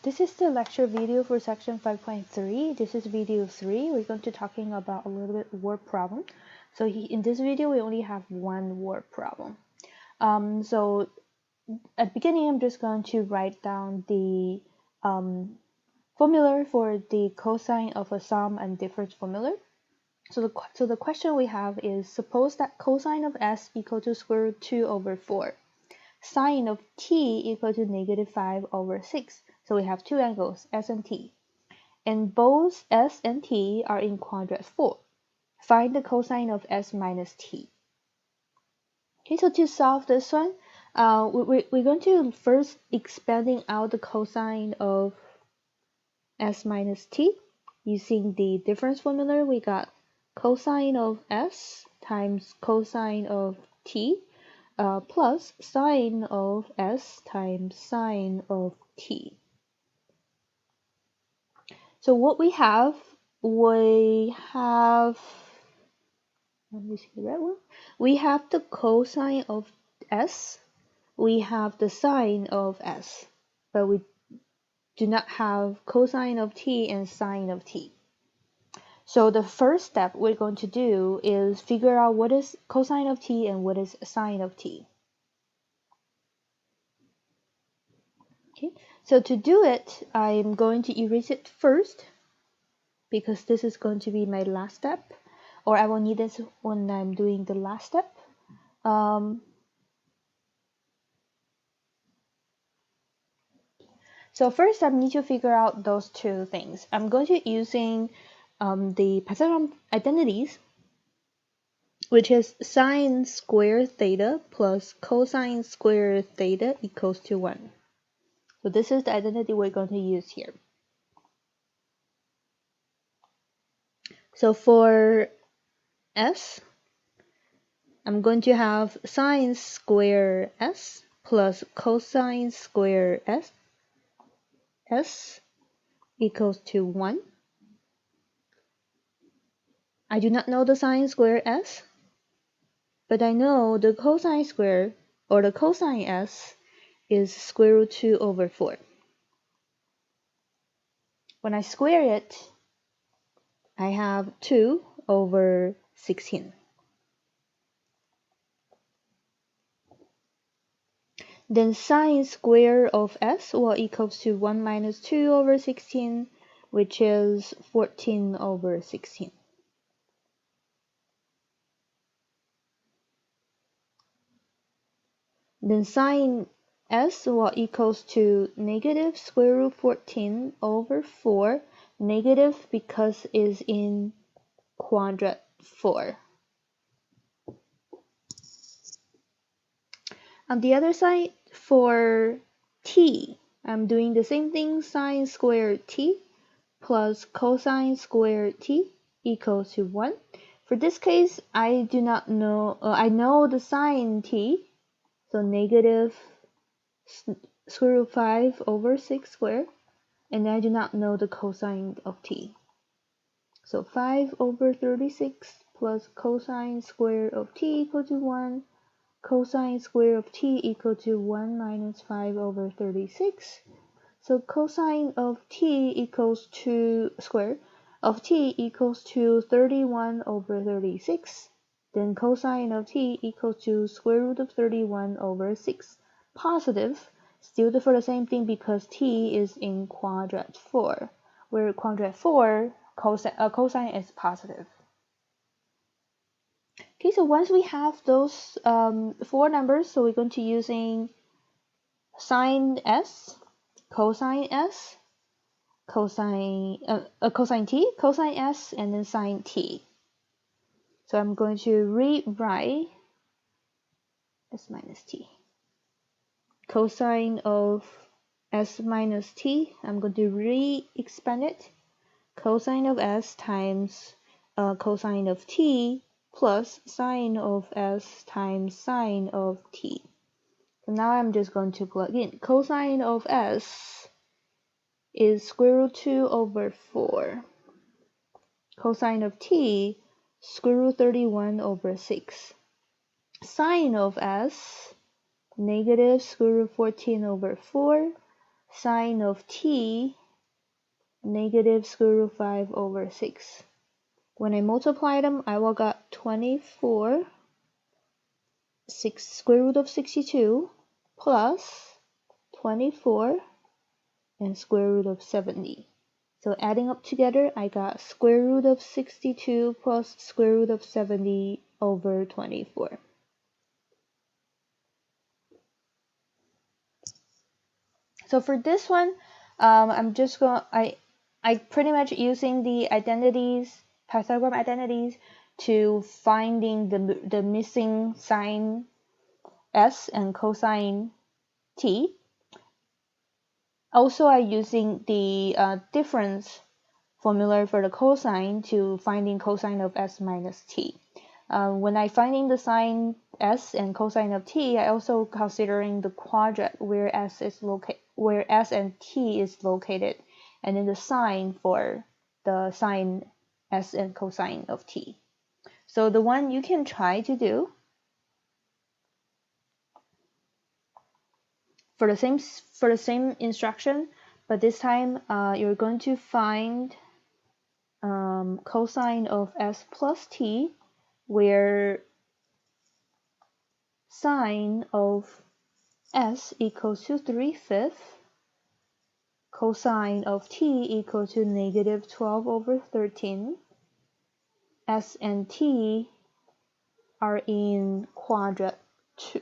This is the lecture video for section 5.3. This is video 3. We're going to talking about a little bit word problem. So in this video, we only have one word problem. So at the beginning, I'm just going to write down the formula for the cosine of a sum and difference formula. So the question we have is, suppose that cosine of s equal to square root 2 over 4. Sine of t equal to negative 5 over 6. So we have two angles, s and t. And both s and t are in quadrant 4. Find the cosine of s minus t. Okay, so to solve this one, we're going to first expanding out the cosine of s minus t. Using the difference formula, we got cosine of s times cosine of t plus sine of s times sine of t. So what we have, let me see the red one. We have the cosine of s, we have the sine of s, but we do not have cosine of t and sine of t. So the first step we're going to do is figure out what is cosine of t and what is sine of t. Okay, so to do it, I'm going to erase it first because this is going to be my last step, or I will need this when I'm doing the last step. So first I need to figure out those two things. I'm going to using the Pythagorean identities, which is sine squared theta plus cosine squared theta equals to 1. So this is the identity we're going to use here. So for s, I'm going to have sine square s plus cosine square s equals to 1. I do not know the sine square s, but I know the cosine square, or the cosine s, is square root 2 over 4. When I square it, I have 2 over 16. Then sine square of s will equals to 1 minus 2 over 16, which is 14 over 16. Then sine s will equals to negative square root 14 over 4, negative because is in quadrant 4. On the other side, for t, I'm doing the same thing, sine squared t plus cosine squared t equals to 1. For this case, I do not know, I know the sine t, so negative square root 5 over 6 squared, and I do not know the cosine of t. So 5 over 36 plus cosine square of t equal to 1, cosine square of t equal to 1 minus 5 over 36. So cosine of t equals to square of t equals to 31 over 36. Then cosine of t equals to square root of 31 over 6. Positive, still for the same thing because t is in quadrant 4, where quadrant 4 cosine is positive. Okay, so once we have those four numbers, so we're going to using sine s, cosine s, cosine t, cosine s, and then sine t. So I'm going to rewrite s minus t. Cosine of s minus t, I'm going to re-expand it. Cosine of s times cosine of t plus sine of s times sine of t. So now I'm just going to plug in. Cosine of s is square root 2 over 4. Cosine of t, square root 31 over 6. Sine of s, negative square root 14 over 4. sine of t negative square root 5 over 6. When I multiply them, I will get 24 square root of 62 plus 24 and square root of 70. So adding up together, I got square root of 62 plus square root of 70 over 24. So for this one, I'm just going I pretty much using the identities, Pythagorean identities, to finding the missing sine s and cosine t. Also, I using the difference formula for the cosine to finding cosine of s minus t. When I finding the sine s and cosine of t, I also considering the quadrant where s and t is located, and then the sign for the sine s and cosine of t. So the one you can try to do for the same instruction, but this time you're going to find cosine of s plus t, where sine of s equals to 3/5, cosine of t equal to negative 12 over 13, s and t are in quadrant 2.